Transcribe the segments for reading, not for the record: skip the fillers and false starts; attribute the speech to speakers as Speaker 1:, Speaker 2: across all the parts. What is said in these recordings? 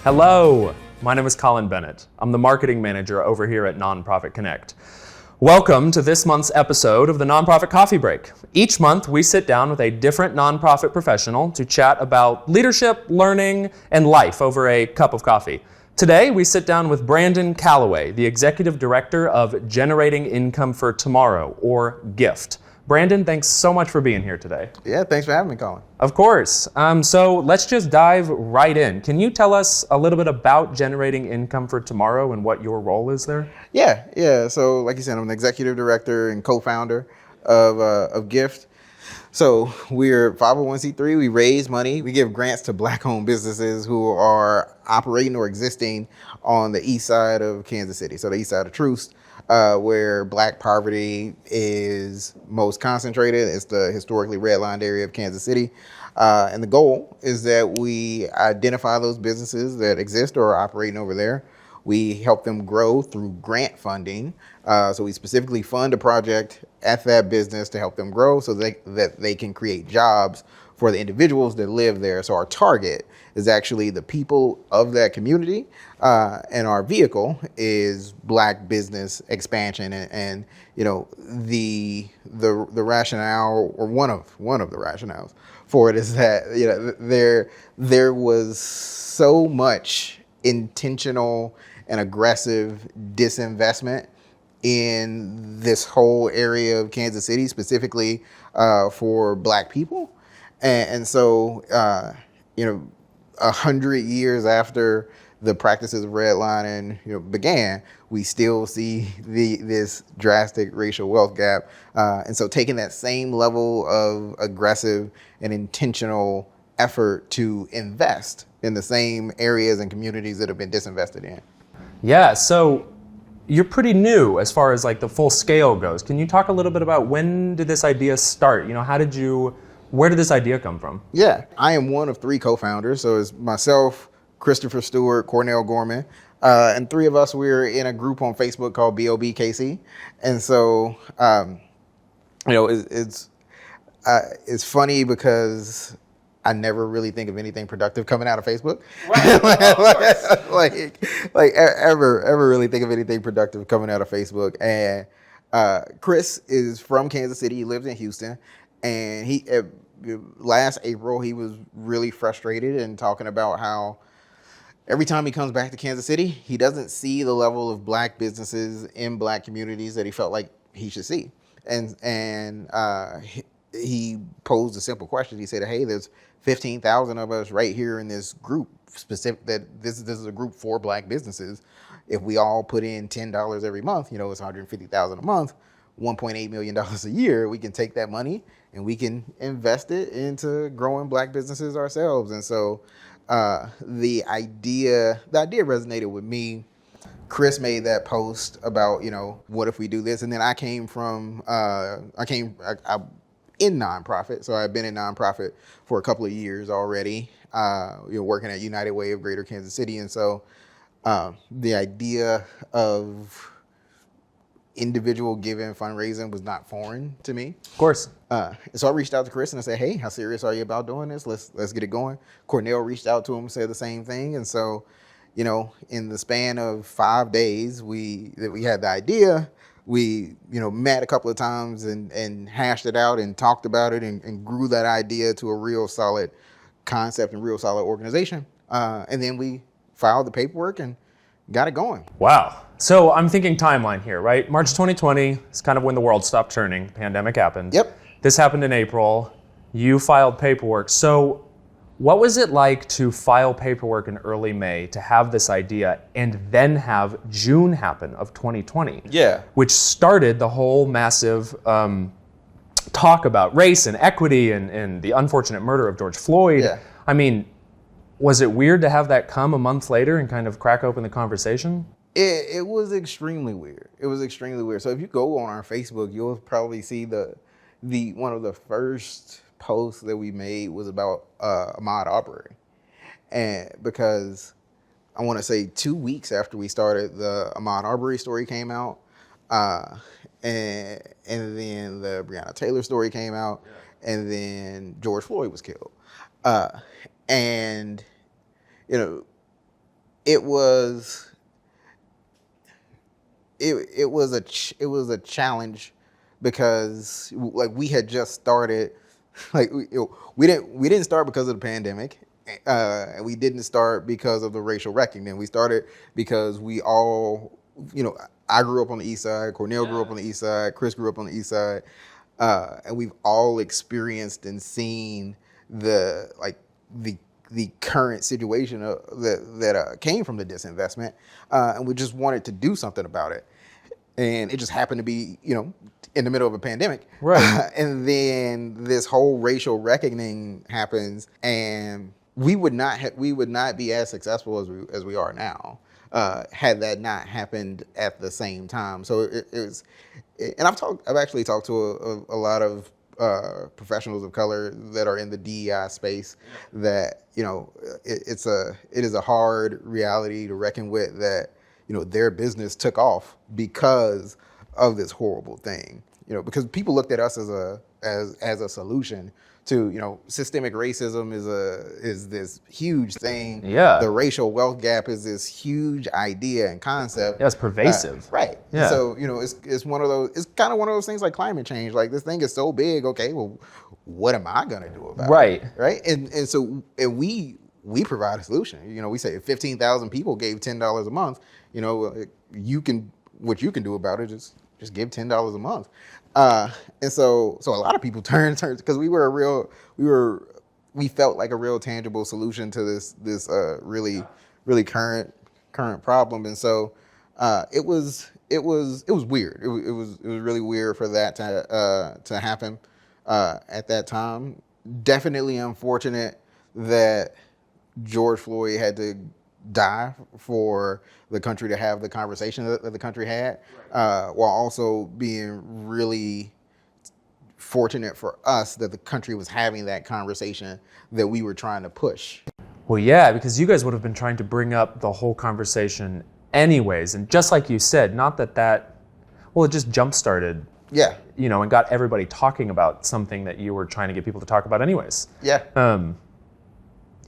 Speaker 1: Hello, my name is Colin Bennett. I'm the marketing manager over here at Nonprofit Connect. Welcome to this month's episode of the Nonprofit Coffee Break. Each month, we sit down with a different nonprofit professional to chat about leadership, learning, and life over a cup of coffee. Today, we sit down with Brandon Calloway, the Executive Director of Generating Income for Tomorrow, or GIFT. Brandon, thanks so much for being here today.
Speaker 2: Yeah, thanks for having me, Colin.
Speaker 1: Of course. So let's just dive right in. Can you tell us a little bit about Generating Income for Tomorrow and what your role is there?
Speaker 2: Yeah. So like you said, I'm the executive director and co-founder of GIFT. So we're 501c3. We raise money. We give grants to Black-owned businesses who are operating or existing on the east side of Kansas City. So the east side of Troost, where Black poverty is most concentrated. It's the historically redlined area of Kansas City. And the goal is that we identify those businesses that exist or are operating over there. We help them grow through grant funding. So we specifically fund a project at that business to help them grow so that they can create jobs for the individuals that live there. So our target is actually the people of that community, and our vehicle is Black business expansion. And you know, the rationale, or one of the rationales for it, is that, you know, there was so much intentional and aggressive disinvestment in this whole area of Kansas City, specifically for Black people. And so, 100 years after the practices of redlining, began, we still see this drastic racial wealth gap. And so taking that same level of aggressive and intentional effort to invest in the same areas and communities that have been disinvested in.
Speaker 1: Yeah, so you're pretty new as far as like the full scale goes. Can you talk a little bit about when did this idea start? Where did this idea come from?
Speaker 2: Yeah, I am one of three co-founders. So it's myself, Christopher Stewart, Cornell Gorman, and three of us, we're in a group on Facebook called BOBKC. And so, it's funny because I never really think of anything productive coming out of Facebook.
Speaker 1: Right.
Speaker 2: ever really think of anything productive coming out of Facebook. And Chris is from Kansas City. He lives in Houston. And last April, he was really frustrated and talking about how every time he comes back to Kansas City, he doesn't see the level of Black businesses in Black communities that he felt like he should see. And he posed a simple question. He said, hey, there's 15,000 of us right here in this group, specific that this is a group for Black businesses. If we all put in $10 every month, it's $150,000 a month, $1.8 million a year. We can take that money and we can invest it into growing Black businesses ourselves. And so the idea resonated with me. Chris made that post about, what if we do this? And then I came in nonprofit. So I've been in nonprofit for a couple of years already, working at United Way of Greater Kansas City. And so the idea of individual giving fundraising was not foreign to me.
Speaker 1: Of course.
Speaker 2: So I reached out to Chris and I said, hey, how serious are you about doing this? Let's get it going. Cornell reached out to him and said the same thing. And so, in the span of 5 days, we had the idea. We, met a couple of times and hashed it out and talked about it and grew that idea to a real solid concept and real solid organization. And then we filed the paperwork and got it going.
Speaker 1: Wow. So I'm thinking timeline here, right? March 2020 is kind of when the world stopped turning. Pandemic happened.
Speaker 2: Yep.
Speaker 1: This happened in April. You filed paperwork. So what was it like to file paperwork in early May, to have this idea, and then have June happen of 2020?
Speaker 2: Yeah.
Speaker 1: Which started the whole massive talk about race and equity and the unfortunate murder of George Floyd.
Speaker 2: Yeah.
Speaker 1: I mean, was it weird to have that come a month later and kind of crack open the conversation?
Speaker 2: It was extremely weird. So if you go on our Facebook, you'll probably see the one of the first posts that we made was about Ahmaud Arbery. And because I want to say 2 weeks after we started, the Ahmaud Arbery story came out. And then the Breonna Taylor story came out. Yeah. And then George Floyd was killed. And, it was it was a challenge because like we had just started, like we didn't start because of the pandemic. And we didn't start because of the racial reckoning. We started because we all, I grew up on the east side, Cornell grew up on the east side, Chris grew up on the east side, and we've all experienced and seen the current situation that came from the disinvestment, and we just wanted to do something about it. And it just happened to be, in the middle of a pandemic.
Speaker 1: Right.
Speaker 2: And then this whole racial reckoning happens, and we would not be as successful as we are now had that not happened at the same time. So it was, and I've actually talked to a lot of professionals of color that are in the DEI space that it is a hard reality to reckon with, that their business took off because of this horrible thing. Because people looked at us as a solution to, systemic racism is this huge thing.
Speaker 1: Yeah.
Speaker 2: The racial wealth gap is this huge idea and concept.
Speaker 1: Yeah, it's pervasive.
Speaker 2: Right.
Speaker 1: Yeah.
Speaker 2: So, it's one of those, it's kind of one of those things like climate change. Like, this thing is so big, okay, well, what am I gonna do about
Speaker 1: Right.
Speaker 2: it? Right. And we provide a solution. We say if 15,000 people gave $10 a month, what you can do about it is just give $10 a month. And so a lot of people turned because we felt like a real tangible solution to this really current problem. And so it was weird. It was really weird for that to happen at that time. Definitely unfortunate that George Floyd had to die for the country to have the conversation that the country had, while also being really fortunate for us that the country was having that conversation that we were trying to push.
Speaker 1: Well, yeah, because you guys would have been trying to bring up the whole conversation anyways. And just like you said, not that it just jump-started,
Speaker 2: Yeah.
Speaker 1: And got everybody talking about something that you were trying to get people to talk about anyways.
Speaker 2: Yeah.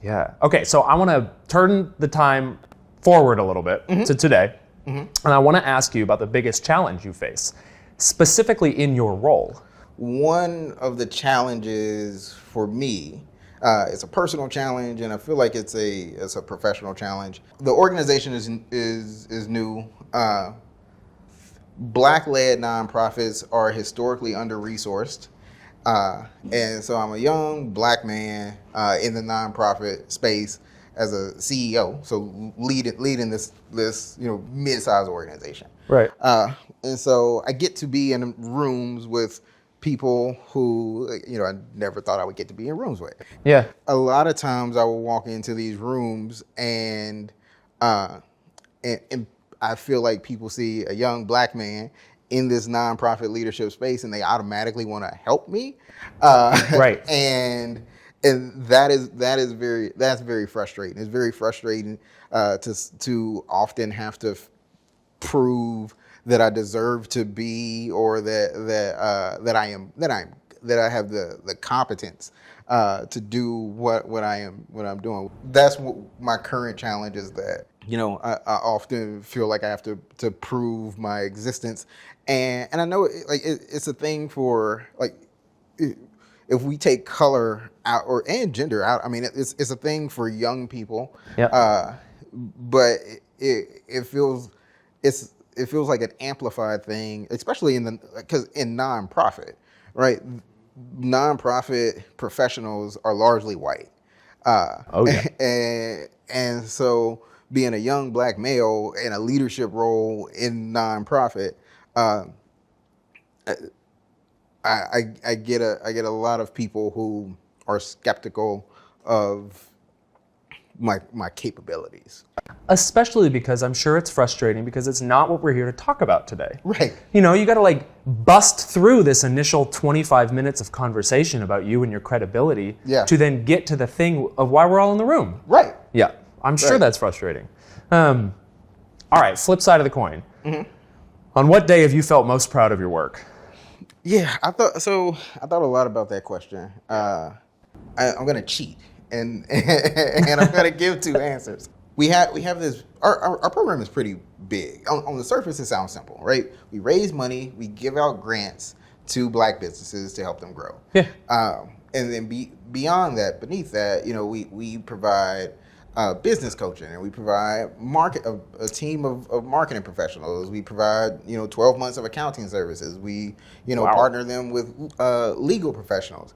Speaker 1: Yeah. Okay, so I want to turn the time forward a little bit to today. And I want to ask you about the biggest challenge you face, specifically in your role.
Speaker 2: One of the challenges for me, it's a personal challenge, and I feel like it's a professional challenge. The organization is new. Black-led nonprofits are historically under-resourced. And so I'm a young Black man in the nonprofit space as a CEO, so leading this mid-sized organization.
Speaker 1: Right.
Speaker 2: And so I get to be in rooms with people who I never thought I would get to be in rooms with.
Speaker 1: Yeah.
Speaker 2: A lot of times I will walk into these rooms and I feel like people see a young Black man in this nonprofit leadership space, and they automatically want to help me.
Speaker 1: Right.
Speaker 2: And that's very frustrating. It's very frustrating to often have to prove that I deserve to be, or that I have the competence to do what I'm doing. That's what my current challenge is, that I often feel like I have to prove my existence, and I know it's a thing for if we take color out and gender out. I mean, it's a thing for young people.
Speaker 1: Yeah.
Speaker 2: But it feels like an amplified thing, especially because in nonprofit, right? Nonprofit professionals are largely white.
Speaker 1: Oh yeah.
Speaker 2: And so being a young Black male in a leadership role in nonprofit, I get a lot of people who are skeptical of my capabilities.
Speaker 1: Especially because I'm sure it's frustrating, because it's not what we're here to talk about today.
Speaker 2: Right.
Speaker 1: You got to bust through this initial 25 minutes of conversation about you and your credibility to then get to the thing of why we're all in the room.
Speaker 2: Right.
Speaker 1: Yeah, I'm sure that's frustrating. All right, flip side of the coin. Mm-hmm. On what day have you felt most proud of your work?
Speaker 2: Yeah, I thought a lot about that question. I'm going to cheat and I'm going to give two answers. we have this. Our program is pretty big. On the surface, it sounds simple, right? We raise money, we give out grants to Black businesses to help them grow.
Speaker 1: Yeah.
Speaker 2: And then beyond that, beneath that, we provide business coaching, and we provide a team of marketing professionals. We provide 12 months of accounting services. We
Speaker 1: Wow.
Speaker 2: partner them with legal professionals,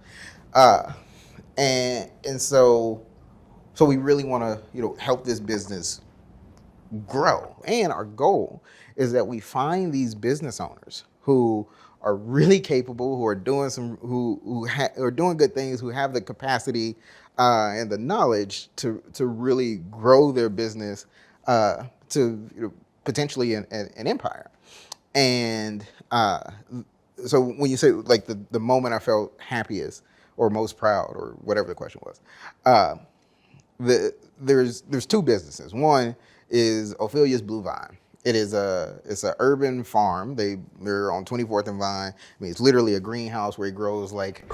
Speaker 2: and so we really want to help this business grow. And our goal is that we find these business owners who are really capable, who are doing who are doing good things, who have the capacity and the knowledge to really grow their business to potentially an empire. And so when you say like the moment I felt happiest or most proud or whatever the question was, there's two businesses. One is Ophelia's Blue Vine. It's an urban farm. They're on 24th and Vine. I mean, it's literally a greenhouse where he grows like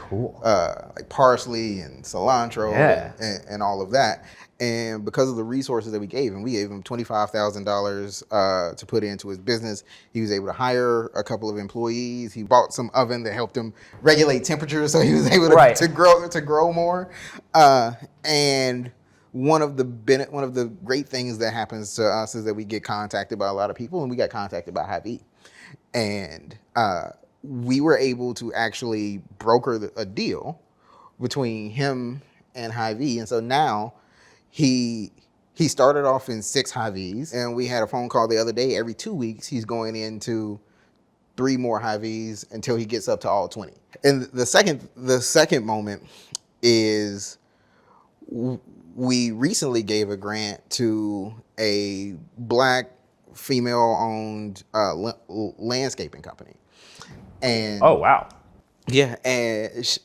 Speaker 2: parsley and cilantro and all of that. And because of the resources that we gave him $25,000 to put into his business. He was able to hire a couple of employees. He bought some oven that helped him regulate temperature, so he was able to grow more. And one of the great things that happens to us is that we get contacted by a lot of people, and we got contacted by Hy-Vee. And we were able to actually broker a deal between him and Hy-Vee. And so now he started off in 6 Hy-Vees, and we had a phone call the other day. Every 2 weeks, he's going into 3 more Hy-Vees until he gets up to all 20. And the second moment is we recently gave a grant to a Black female-owned landscaping company. And
Speaker 1: oh wow,
Speaker 2: yeah, and she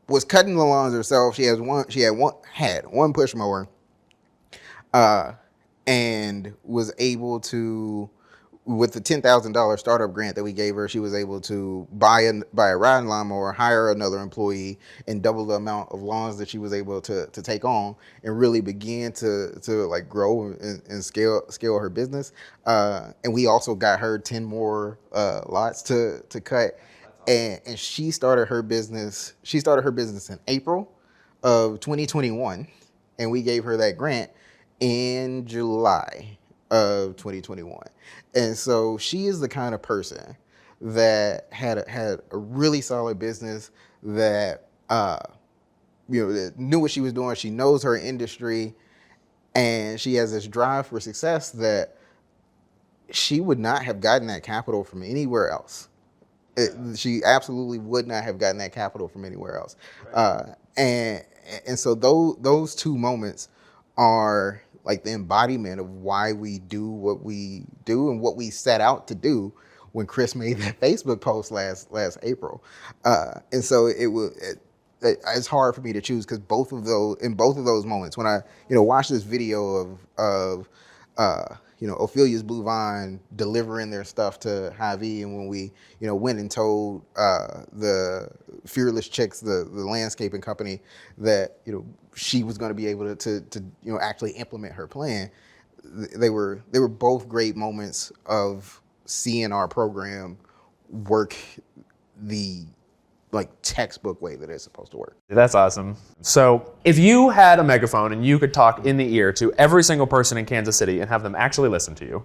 Speaker 2: was cutting the lawns herself. She had one push mower, and was able to, with the $10,000 startup grant that we gave her, she was able to buy a riding lawnmower, hire another employee, and double the amount of lawns that she was able to take on, and really begin to like grow and scale her business. And we also got her 10 more lots to cut. And she started her business. She started her business in April of 2021, and we gave her that grant in July of 2021. And so she is the kind of person that had a really solid business that that knew what she was doing. She knows her industry, and she has this drive for success that she would not have gotten that capital from anywhere else. She absolutely would not have gotten that capital from anywhere else. And so those 2 moments are like the embodiment of why we do what we do and what we set out to do when Chris made that Facebook post last April. And so it's hard for me to choose, because both of those moments, when I watched this video of Ophelia's Blue Vine delivering their stuff to Hy-Vee, and when we went and told the Fearless Chicks, the landscaping company, that she was going to be able to actually implement her plan, they were both great moments of seeing our program work the textbook way that it's supposed to work.
Speaker 1: that's awesome. So if you had a megaphone and you could talk in the ear to every single person in Kansas City and have them actually listen to you,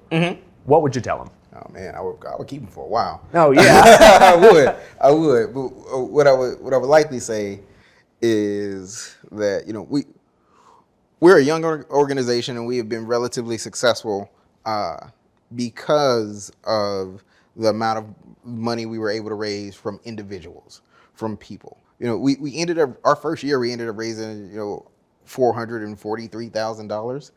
Speaker 1: what would you tell them?
Speaker 2: Oh man, I would keep them for a while.
Speaker 1: Oh yeah.
Speaker 2: I would. But what I would likely say is that we're a young organization, and we have been relatively successful because of the amount of money we were able to raise from individuals, from people. We ended up, our first year, we ended up raising $443,000,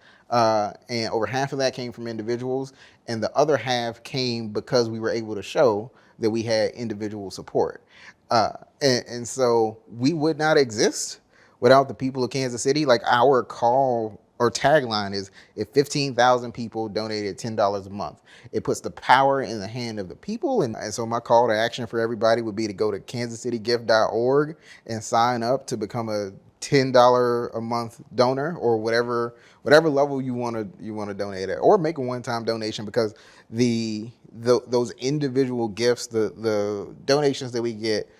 Speaker 2: and over half of that came from individuals, and the other half came because we were able to show that we had individual support. And so we would not exist without the people of Kansas City. Like our call tagline is, if 15,000 people donated $10 a month, it puts the power in the hand of the people. And so my call to action for everybody would be to go to kansascitygift.org and sign up to become a $10 a month donor, or whatever level you want to donate at, or make a one-time donation, because those individual gifts, the donations that we get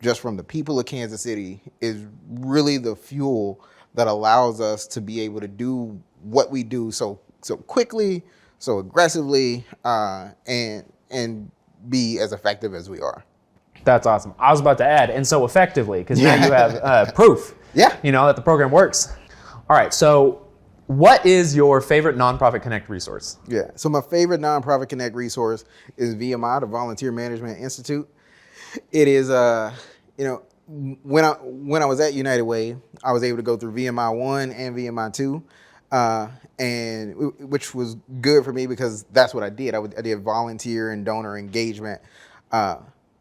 Speaker 2: just from the people of Kansas City, is really the fuel that allows us to be able to do what we do so quickly, so aggressively, and be as effective as we are.
Speaker 1: That's awesome. I was about to add, and so effectively, because now you have proof,
Speaker 2: that
Speaker 1: the program works. All right, so what is your favorite Nonprofit Connect resource?
Speaker 2: Yeah, so my favorite Nonprofit Connect resource is VMI, the Volunteer Management Institute. It is, when I was at United Way, I was able to go through VMI 1 and VMI 2, and which was good for me because that's what I did. I did volunteer and donor engagement.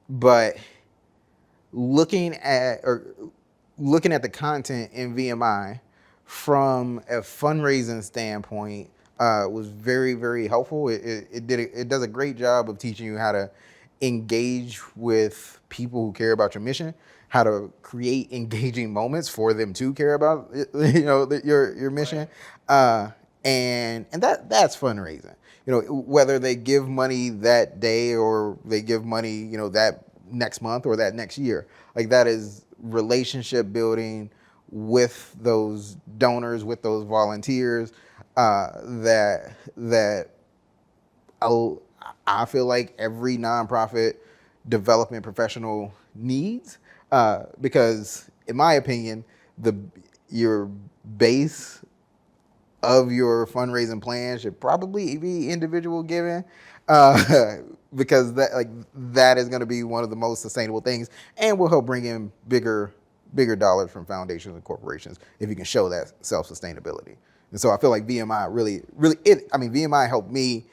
Speaker 2: But looking at the content in VMI from a fundraising standpoint was very, very helpful. It does a great job of teaching you how to engage with people who care about your mission, how to create engaging moments for them to care about your mission, and that's fundraising. Whether they give money that day or they give money, that next month or that next year, like that is relationship building with those donors, with those volunteers, that I feel like every nonprofit development professional needs, because in my opinion, your base of your fundraising plan should probably be individual giving, because that is going to be one of the most sustainable things, and will help bring in bigger dollars from foundations and corporations if you can show that self-sustainability. And so I feel like VMI VMI helped me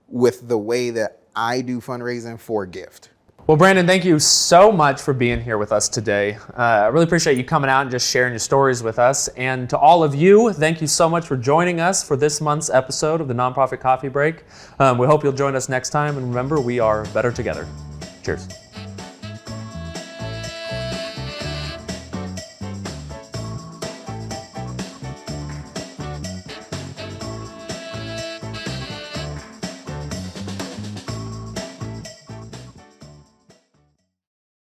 Speaker 2: with the way that I do fundraising for Gift.
Speaker 1: Well, Brandon, thank you so much for being here with us today. I really appreciate you coming out and just sharing your stories with us. And to all of you, thank you so much for joining us for this month's episode of the Nonprofit Coffee Break. We hope you'll join us next time. And remember, we are better together. Cheers.